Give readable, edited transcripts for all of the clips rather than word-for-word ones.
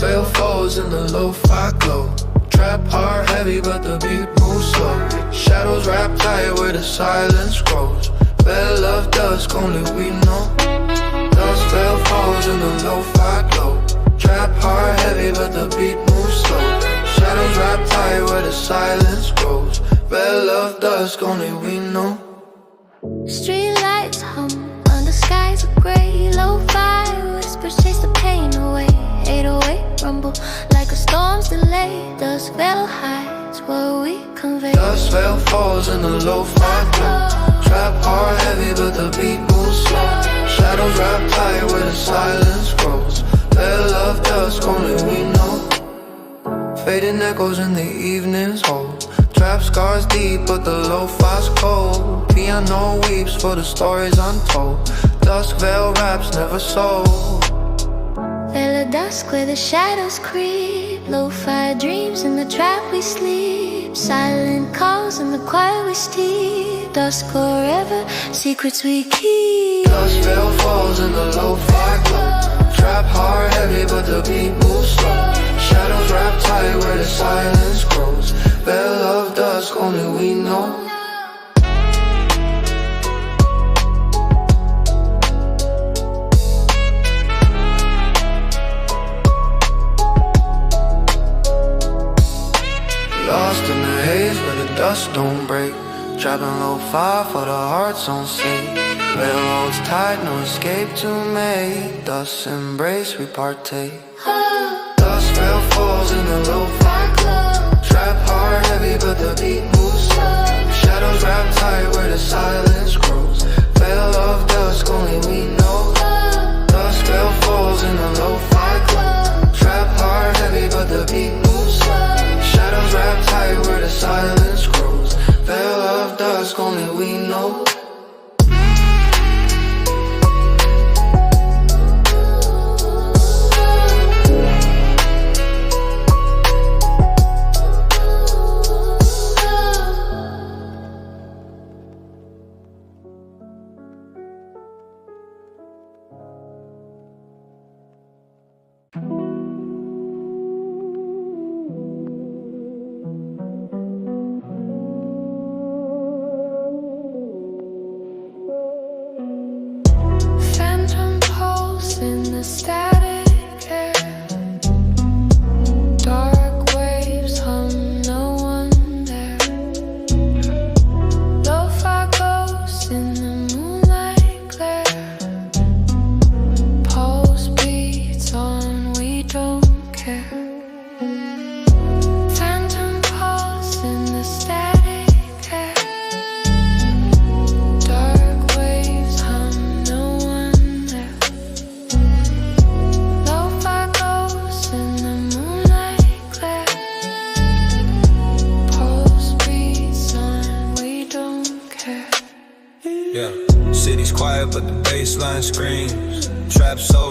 veil falls in the lo-fi glow. Trap hard heavy but the beat moves slow. Shadows wrap tight where the silence grows. Veil of dusk only we know. Dusk veil falls in the lo-fi glow. Trap hard heavy but the beat moves slow. Shadows wrap tight where the silence grows. Veil of dusk only we know. Street lights hum under skies of grey. Lo-fi whispers chase the pain away. 808 rumble like a storm's delay. Dusk veil hides what we convey. Dusk veil falls in the lo-fi glow. Trap hard heavy but the beat moves slow. Shadows wrap tight where the silence grows. Veil of dusk only we know. Fading echoes in the evening's hold. Trap scars deep but the lo-fi's cold. Piano weeps for the stories untold. Dusk veil raps never sold. Veil of dusk where the shadows creep. Lo-fi dreams in the trap we sleep. Silent calls in the quiet we steep. Dusk forever, secrets we keep. Dusk veil falls in the lo-fi glow. Trap hard heavy but the beat moves slow. Shadows wrap tight where the silence grows. Veil of dusk only we know. Lost in the haze where the dust don't break. Trapping lo-fi for the hearts on sleep. Veil holds tight, no escape to make. Dust embrace, we partake. Dusk veil falls in the lo-fi glow. Trap hard heavy but the beat moves slow. Shadows wrap tight where the silence grows. Veil of dusk only we know. Dusk veil falls in the lo-fi glow. Trap hard heavy but the beat moves slow. Shadows wrap tight where the silence grows. Veil of dusk only we know.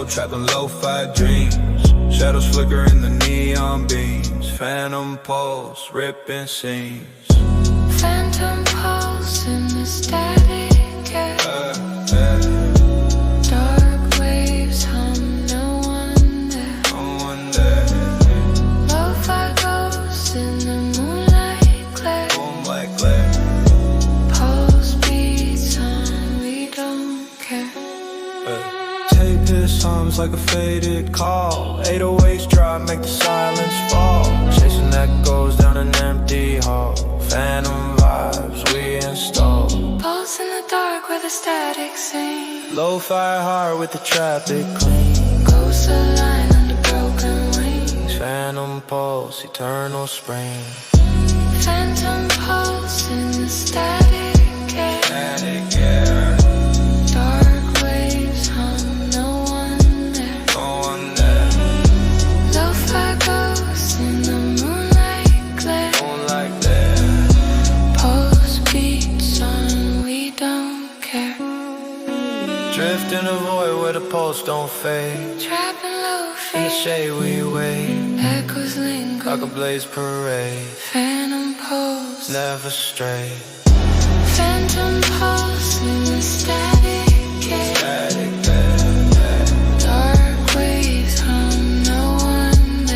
Trapping lo-fi dreams. Shadows flicker in the neon beams. Phantom pulse, ripping seams. Phantom pulse in the static air. Dark waves hum, no one there. No one there. Lo-fi ghosts in the moonlight glare. Moonlight glare. Pulse beats on, we don't care. Tape his hums like a faded call. 808s drop, make the silence fall. Chasing echoes down an empty hall. Phantom vibes we install. Pulse in the dark where the static sings. Lo-fi heart with the traffic clean. Ghosts align under broken wings. Phantom pulse, eternal spring. Phantom pulse in the static air. Static air. Dark waves hum, no one there. No one there. Lo-fi ghosts in the moonlight glare. Moonlight glare. Pulse beats on, we don't care. Drift in a void where the pulse don't fade. Trapping low In the feet, shade we wait. echoes linger. Like a blaze parade. Phantom pulse, Never stray. phantom pulse in the static air. Static air. Dark waves hum, no one there.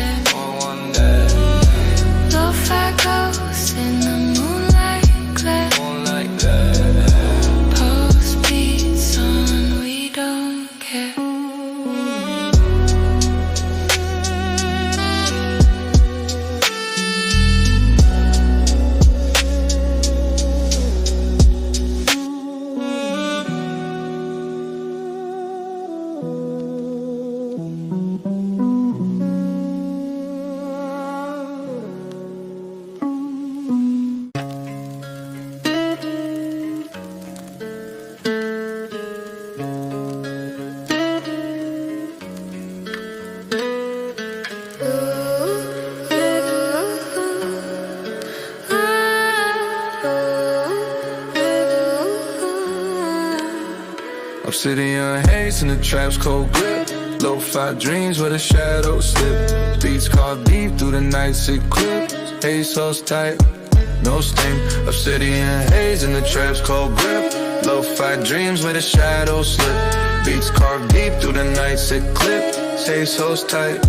Obsidian haze in the trap's cold grip. Lo-fi dreams where the shadows slip. Beats carved deep through the night's eclipse. Haze so tight, no steam. Obsidian haze in the trap's cold grip. Lo-fi dreams where the shadows slip. Beats carved deep through the night's eclipse. Haze so tight,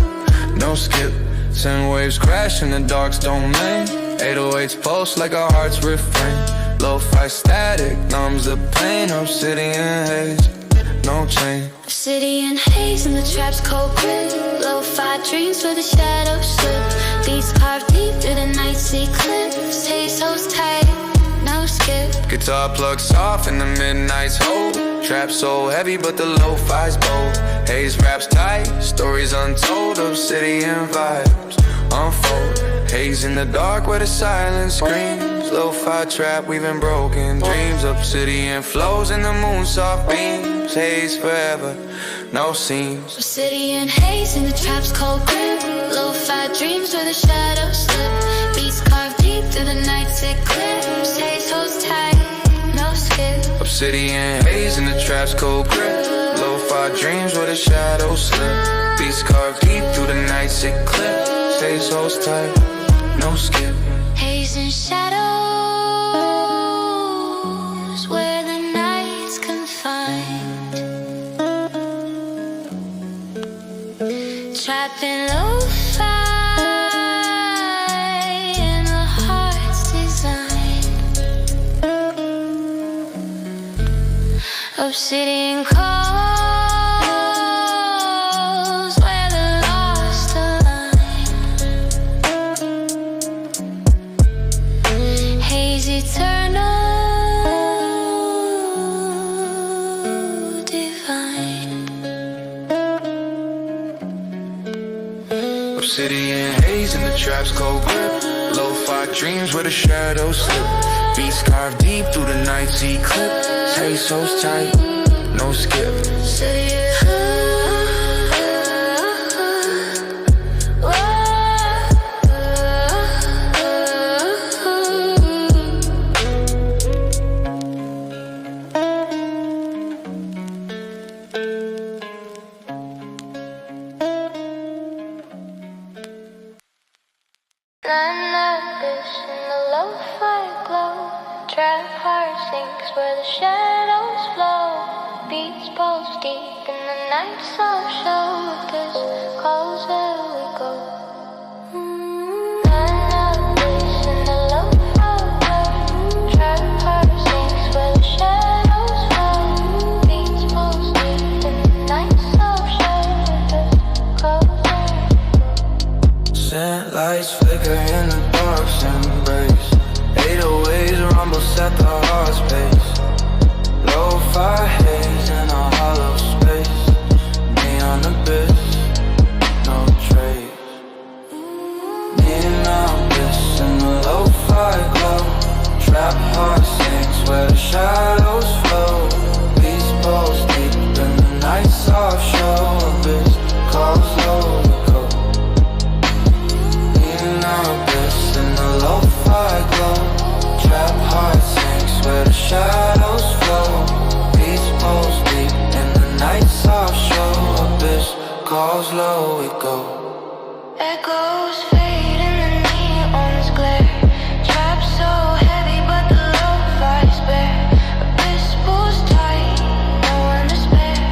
no skip. Cinder waves crash in the dark's domain. 808s pulse like our heart's refrain. Lo-fi static numbs the pain. Obsidian haze, no chain. Obsidian haze in the trap's cold grip. Lo-fi dreams where the shadows slip. Beats carved deep through the night's eclipse. Haze so tight, no skip. Guitar plugged soft in the midnight's hold. Trap so heavy but the lo-fi's bold. Haze raps tight, stories untold. Obsidian vibes unfold. Haze in the dark where the silence screams. Lo-fi trap weaving broken dreams. Obsidian flows in the moon soft beams. Haze forever, no seams. Obsidian haze in the trap's cold grip. Lo-fi dreams where the shadows slip. Beats carved deep through the night's eclipse. Haze holds tight, no skip. Obsidian haze in the trap's cold grip. Lo-fi dreams where the shadows slip. Beats carved deep through the night's eclipse. Haze holds tight, no skip. Haze and shadows where the night's confined. Trapped in lo-fi in the heart's design. Obsidian calls where the lost align. Haze eternal, divine. Obsidian haze in the trap's cold grip. Lo-fi dreams where the shadows slip. Beats carved deep through the night's eclipse. Haze so tight, no skip. None of this in the lo-fi glow. Trap heart sinks where the shadows flow. Beats pulse deep in the night soft show. This calls where we go. None of this in the lo-fi glow. Trap heart sinks where the shadows flow. Beats pulse deep in the night soft show. This calls where we go. Scent lights flicker in the dark's embrace. 808s rumble set the heart space. Lo-fi haze in a hollow space. Neon abyss, no trace. Neon abyss in the lo-fi glow. Trap heart sinks where the shadows flow. Beast pulse deep in the night soft show. Abyss calls low we go. Neon abyss in the lo-fi glow. Trap heart sinks where the shadows flow. Beats pulse deep in the night soft show. Abyss calls low we go. Echoes fade in the neon's glare. Trap so heavy but the lo-fi's bare. Abyss pulls tight, no one to spare.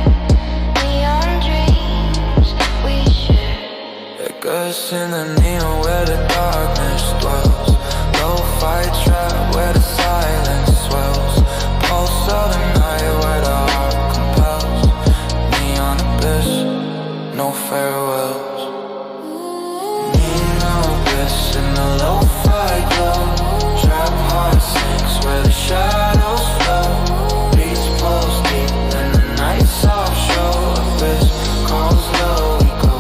Neon dreams we share. Echoes in the neon where the darkness dwells. Lo-fi trap where the silence swells. Pulse of the night where the heart compels. Neon abyss, no farewells. Neon abyss in the lo-fi glow. Trap heart sinks where the shadows flow. Beats pulse deep in the night soft show. Abyss calls low we go.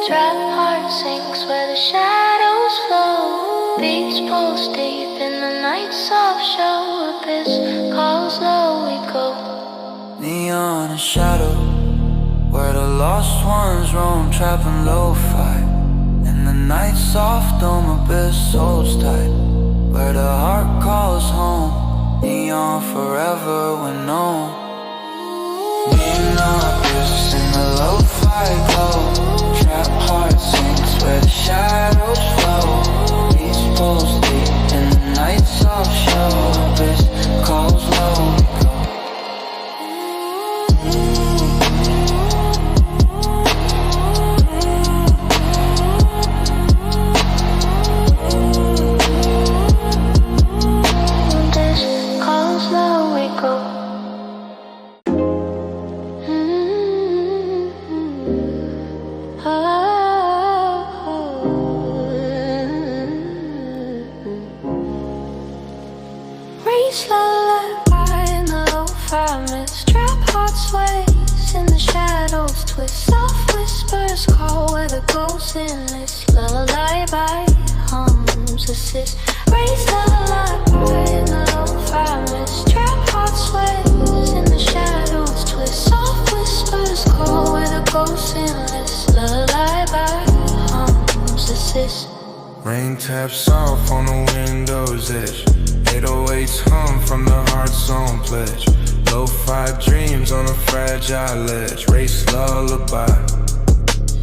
Trap heart sinks where the shadows flow. Beats pulse deep in the night soft show. Abyss calls low we go. Neon and shadow where the lost ones roam. Trapping lo-fi in the night soft dome. Abyss holds tight where the heart calls home. Neon forever when known. Being obvious in the lo-fi glow. Trap heart sinks where the shadows flow. These pulls deep in the night soft show. Abyss calls low. Rain taps off on the window's edge. 808s hum from the heart's own pledge. Lo-fi dreams on a fragile edge. Race lullaby,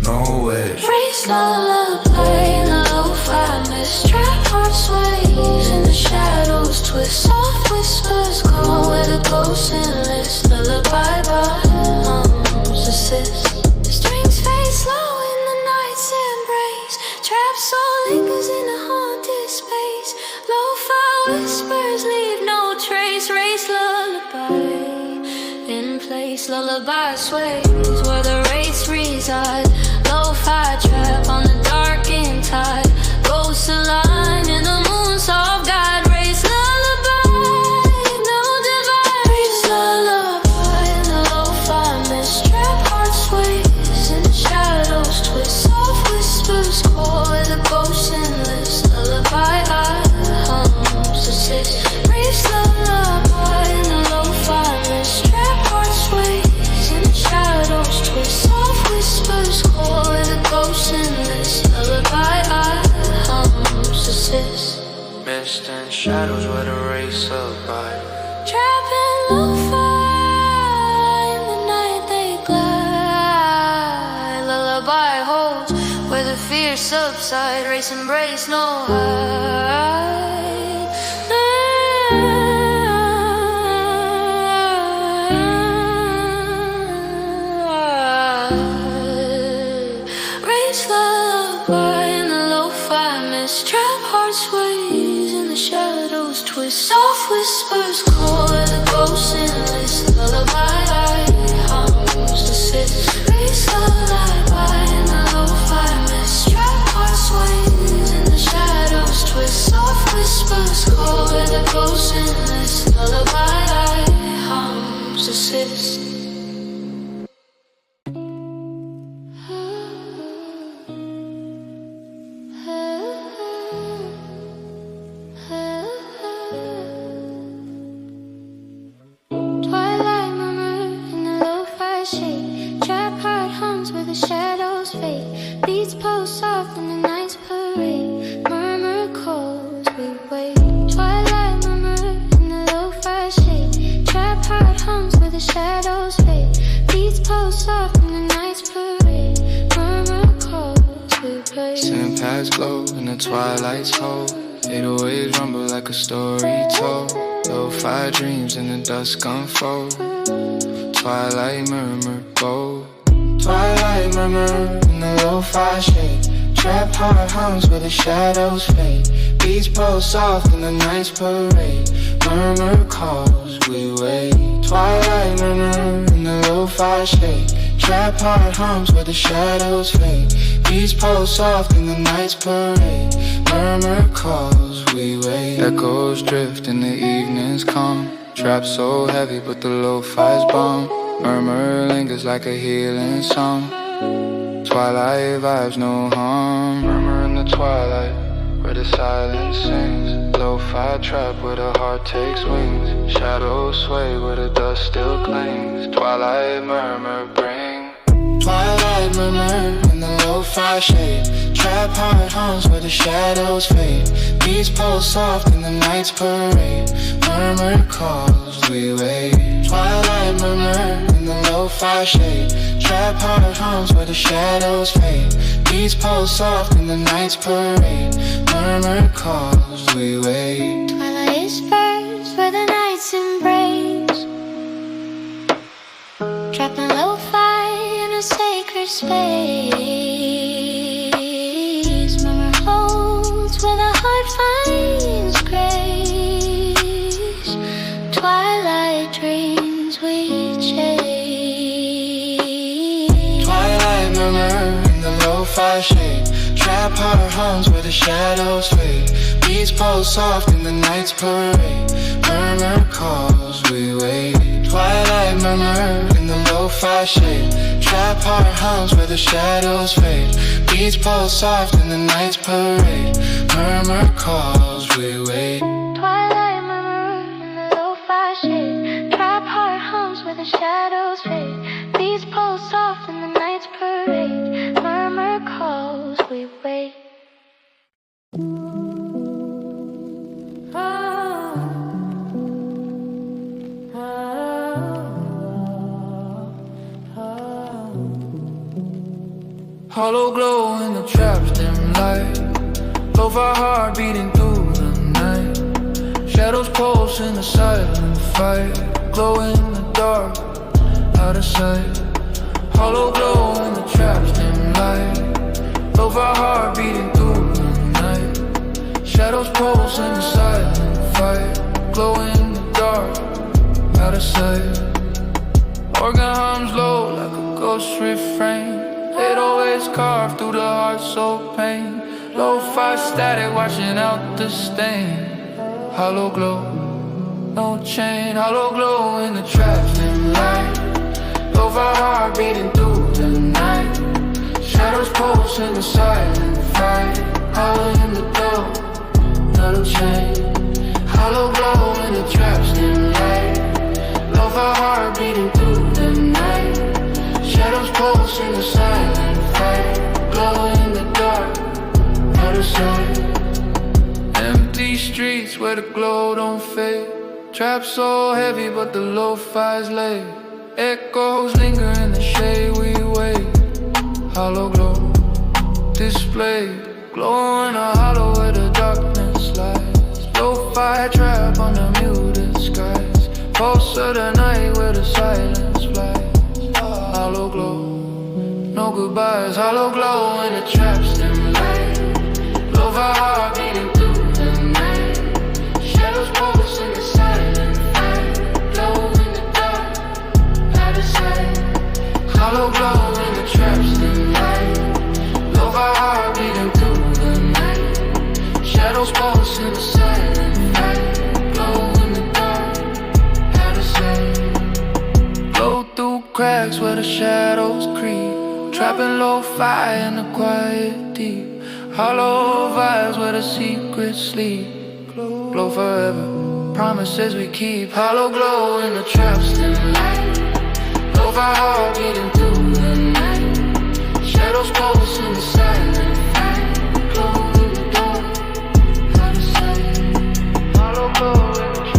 no edge. Race lullaby in the lo-fi mist. Trap heart sways in the shadows twist. Soft whispers call where the ghosts enlist. Lullaby by hums assist. Strings fade slow in the night's embrace. Trap soul lingers in a haunted space. Lo-fi whispers leave no trace. Race lullaby in place. Lullaby sways where the wraiths reside. Lo-fi trap on the darkened tide. Ghosts align in the moon soft guide. Race lullaby, no divide. Race lullaby in the lo-fi mist. Trap heart sways in the shadows twist. Soft whispers call where the ghosts enlist. Lullaby hums assist. Race lullaby in the lo-fi mist. Trap heart sways in the shadows twist. Soft whispers call where the ghosts enlist. Lullaby hums assist. Mist and shadows where the race abide. Trap and lo-fi in the night they glide. Lullaby holds where the fears subside. Race embrace no hide. Race lullaby in the lo-fi mist. Trap heart sways in the shadows twist. Soft whispers call where the ghosts enlist. Lullaby hums assist. Race lullaby in the lo-fi mist. Trap heart sways in the shadows twist. Soft whispers call where the ghosts enlist. Lullaby hums assist. Twilight murmur in the lo-fi shade. Trap heart hums where the shadows fade. Beats pulse soft in the night's parade. Murmur calls, we wait. Twilight murmur in the lo-fi shade. Trap heart hums where the shadows fade. Beats pulse soft in the night's parade. Murmur calls, we wait. Sand paths glow in the twilight's hold. 808s rumble like a story told. Lo-fi dreams in the dusk unfold. Twilight murmur bold. Twilight murmur in the lo-fi shade. Trap heart hums where the shadows fade. Beats pulse soft in the night's parade. Murmur calls, we wait. Twilight murmur in the lo-fi shade. Trap heart hums where the shadows fade. Beats pulse soft in the night's parade. Murmur calls, we wait. Echoes drift in the evening's calm. Trap so heavy but the lo-fi's bomb. Murmur lingers like a healing song. Twilight vibes, no harm. Murmur in the twilight where the silence sings. Lo-fi trap where the heart takes wings. Shadows sway where the dust still clings. Twilight murmur bring. Twilight murmur in the lo-fi shade. Trap heart hums where the shadows fade. Beats pulse soft in the night's parade. Murmur calls, we wait. Twilight murmur in the lo-fi shade. Trap heart hums where the shadows fade. Beats pulse soft in the night's parade. Murmur calls, we wait. Twilight is first where the nights embrace. Trapped in lo-fi in a sacred space. Murmur holds where the heart finds grace. Twilight dreams we chase. Twilight murmur in the lo-fi shade. Trap heart hums where the shadows fade. Beats pulse soft in the night's parade. Murmur calls, we wait. Twilight murmur in the lo-fi shade. Trap heart hums where the shadows fade. Beats pulse soft in the night's parade. Murmur calls, we wait. Twilight murmur in the lo-fi shade. Trap heart hums where the shadows fade. Beats pulse soft in the night's parade. Murmur calls, we wait. Hollow glow in the trap's dim light. Lo-fi heart beating through the night. Shadows pulse in the silent fight. Glow in the dark, out of sight. Hollow glow in the trap's dim light. Lo-fi heart beating through the night. Shadows pulse in the silent fight. Glow in the dark, out of sight. Organ hums low like a ghost refrain. It always carved through the heart, so pain. Lo-fi static, watching out the stain. Hollow glow, no chain. Hollow glow in the trap's dim light. Lo-fi heart beating through the night. Shadows pulse in the silent fight. Hollow in the door, not a chain. Hollow glow in the trap's dim light. Lo-fi heart beating through the night. Shadows pulse in the silent fight. Glow in the dark, out of sight. Empty streets where the glow don't fade. Trap so heavy but the lo-fi's laid. Echoes linger in the shade, we wait. Hollow glow displayed. Glow in a hollow where the darkness lies. Lo-fi trap on the muted skies. Pulse of the night where the silence flies. Hollow glow, no goodbyes. Hollow glow in the trap's dim light. Lo-fi heart beating through the night. Shadows pulse in the silent fight. Glow in the dark, out of sight. Hollow glow in the trap's dim light. Lo-fi heart beating through the night. Shadows pulse in the silent fight. Glow in the dark, out of sight. Blow through cracks where the shadows creep. Trapping lo-fi in the quiet deep. Hollow vibes where the secrets sleep. Glow forever, promises we keep. Hollow glow in the trap's dim light. Lo-fi heart beating through the night. Shadows pulse in the silent fight. Glow in the dark, out of sight. Hollow glow in the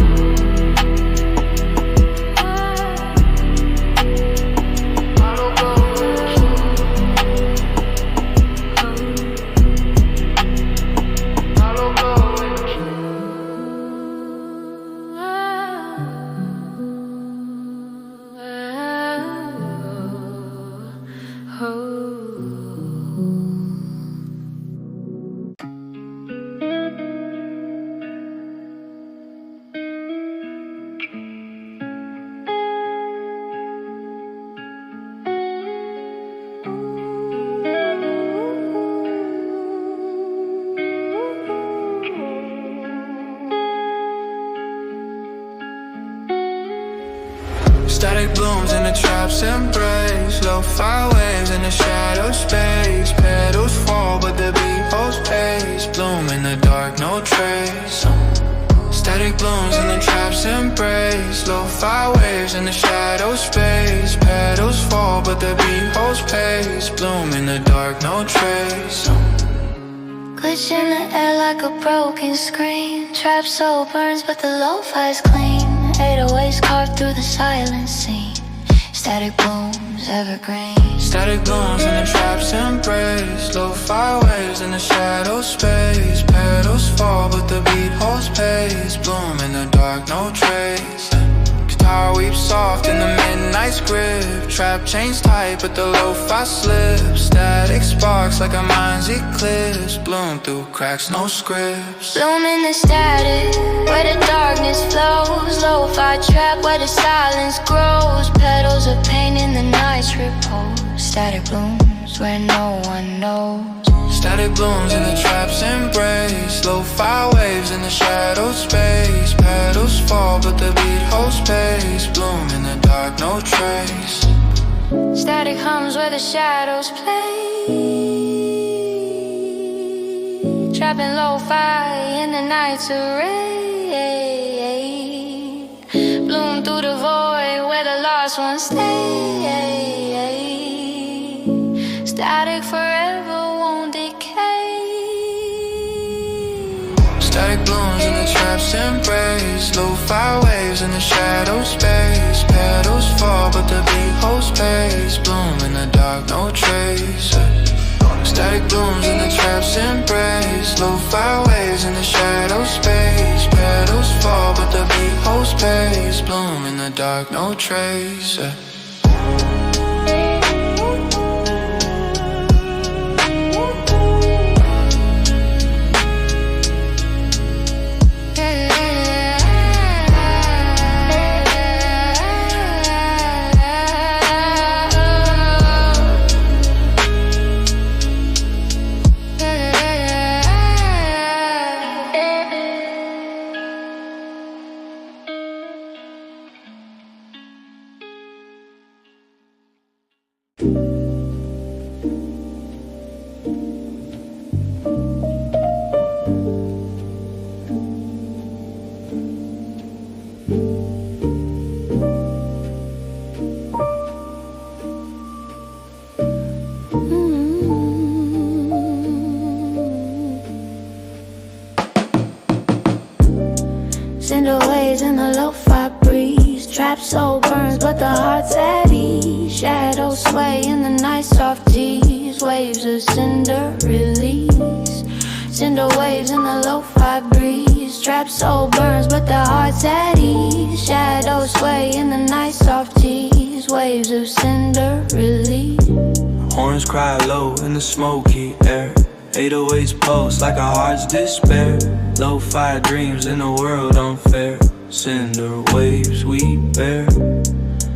static blooms in the trap's embrace. Lo-fi waves in the shadow space. Petals fall but the beat holds pace. Bloom in the dark, no trace. Static blooms in the trap's embrace. Lo-fi waves in the shadow space. Petals fall but the beat holds pace. Bloom in the dark, no trace. Glitch in the air like a broken screen. Trap soul burns but the lo-fi's clean. 808s carved through the silent scene. Static blooms, evergreen. Static blooms in the trap's embrace. Lo-fi waves in the shadow space. Petals fall but the beat holds pace. Bloom in the dark, no trace. Guitar weeps soft in the midnight's grip. Trap chains tight but the lo-fi slips. Static sparks like a mind's eclipse. Bloom through cracks, no scripts. Bloom in the static, where the darkness flows. Lo-fi trap where the silence grows. Petals of pain in the night's repose. Static blooms where no one knows. Static blooms in the trap's embrace. Lo-fi waves in the shadow space. Petals fall but the beat holds pace. Bloom in the dark, no trace. Static hums where the shadows play. Trapping lo-fi in the night's array. Bloom through the void where the lost ones stay. Static forever won't decay. Static blooms in the trap's embrace. Lo-fi waves in the shadow space. Petals fall but the beat holds pace. Bloom in the dark, no trace. Static blooms in the trap's embrace. Lo-fi waves in the shadow space. Petals fall but the beat holds pace. Bloom in the dark, no trace. Cinder waves in the lo-fi breeze. Trap soul burns but the heart's at ease. Shadows sway in the night, soft tease. Waves of cinder release. Cinder waves in the lo-fi breeze. Trap soul burns but the heart's at ease. Shadows sway in the night, soft tease. Waves of cinder release. Horns cry low in the smoky air. 808s pulse like a heart's despair. Lo-fi dreams in a world unfair. Cinder waves we bear.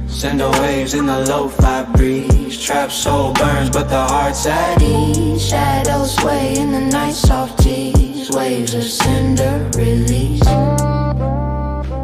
Cinder waves in the lo-fi breeze. Trap soul burns but the heart's at ease. Shadows sway in the night, soft tease. Waves of cinder release.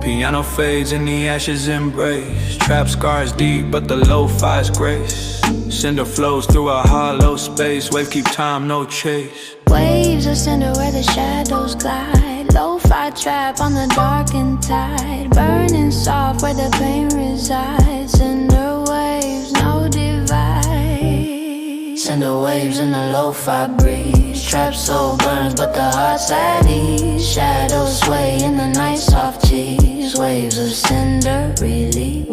Piano fades in the ashes embrace. Trap scars deep but the lo-fi's grace. Cinder flows through a hollow space. Wave keep time, no chase. Waves of cinder where the shadows glide. Lo-fi trap on the darkened tide. Burning soft where the pain resides. Cinder waves, no divide. Cinder waves in the lo-fi breeze. Trap soul burns but the heart's at ease. Shadows sway in the night, soft tease. Waves of cinder release.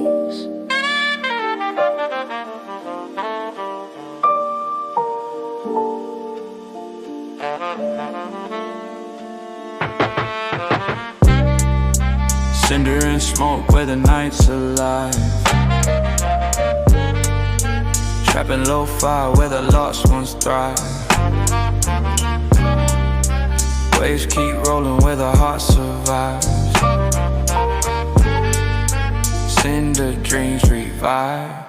Cinder and smoke where the night's alive. Trapping lo-fi where the lost ones thrive. Waves keep rolling where the heart survives. Cinder dreams revive.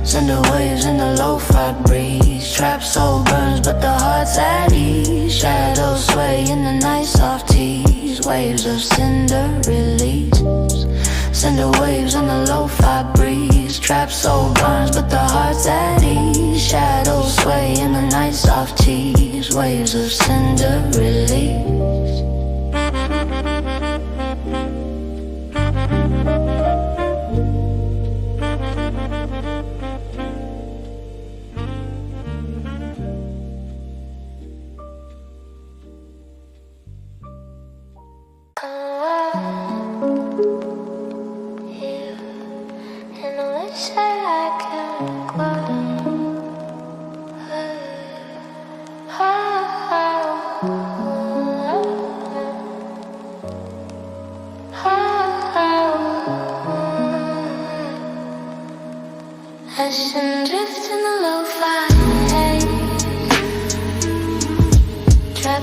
Cinder waves in the lo-fi breeze. Trap soul burns but the heart's at ease. Shadows sway in the night, soft tease. Waves of cinder release. Cinder waves in the lo-fi breeze. Trap soul burns but the heart's at ease. Shadows sway in the night, soft tease. Waves of cinder release.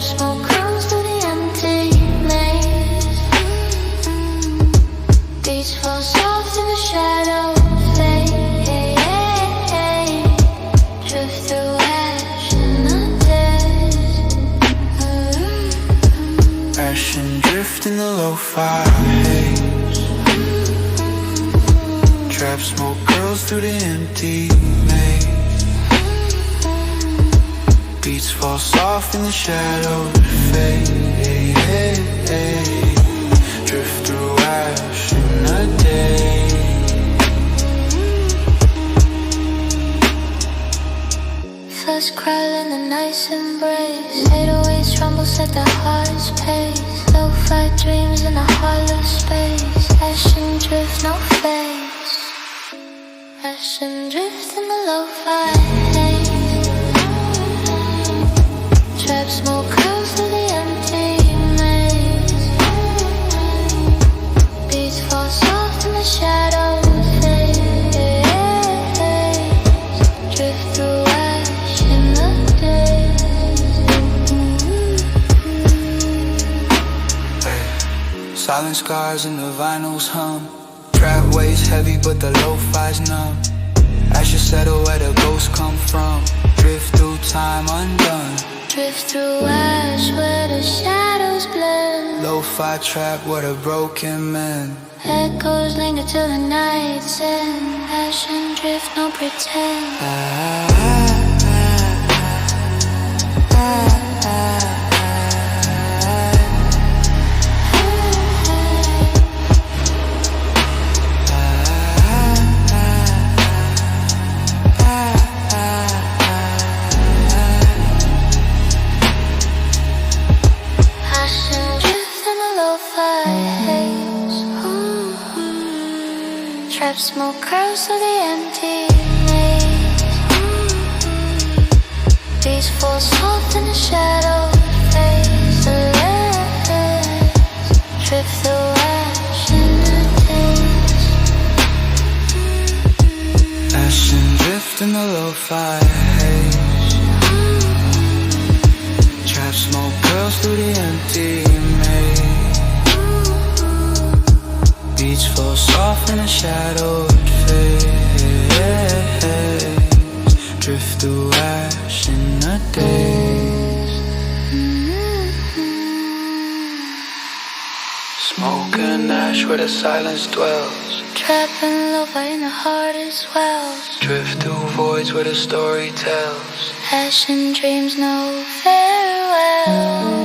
Trap smoke curls through the empty maze. Beats fall soft in the shadow fade. Drift through ash in the days. Ashen drift in the lo-fi haze. Trap smoke curls through the empty maze. Beats fall soft in the shadows fade. Drift through ash in the day. First crawl in the nice embrace. 808s rumble set the heart's pace. Lo-fi dreams in a hollow space. Ashen drift, no face. Ashen drift in the lo-fi haze. Trap smoke curls through the empty maze. Beats fall soft in the shadows fade. Drift through ash in the days. Silent scars and the vinyls hum. Trap weighs heavy but the lo-fi's numb. Ashes settle where the ghosts come from. Drift through time undone. Drift through ash where the shadows blend. Lo-fi trap where the broken men. Echoes linger till the night's end. Ashen drift, no pretend. Trap smoke curls through the empty maze. Beats fall soft in the shadow face. Drift through ash in the days. Ashen drift in the lo-fi haze. Trap smoke curls through the empty maze. Beats fall soft in the shadows fade. Drift through ash in the days. Smoke and ash where the silence dwells. Trapping lo-fi in the hardest wells. Drift through voids where the story tells. Ashen dreams, no farewell.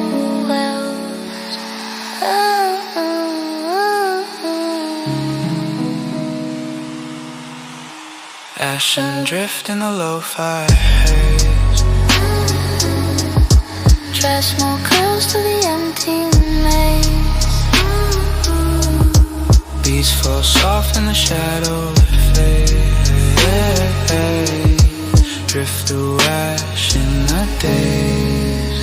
Ashen drift in the lo-fi haze. Trap smoke curls through the empty maze. Beats fall soft in the shadows fade. Drift through ash in the days.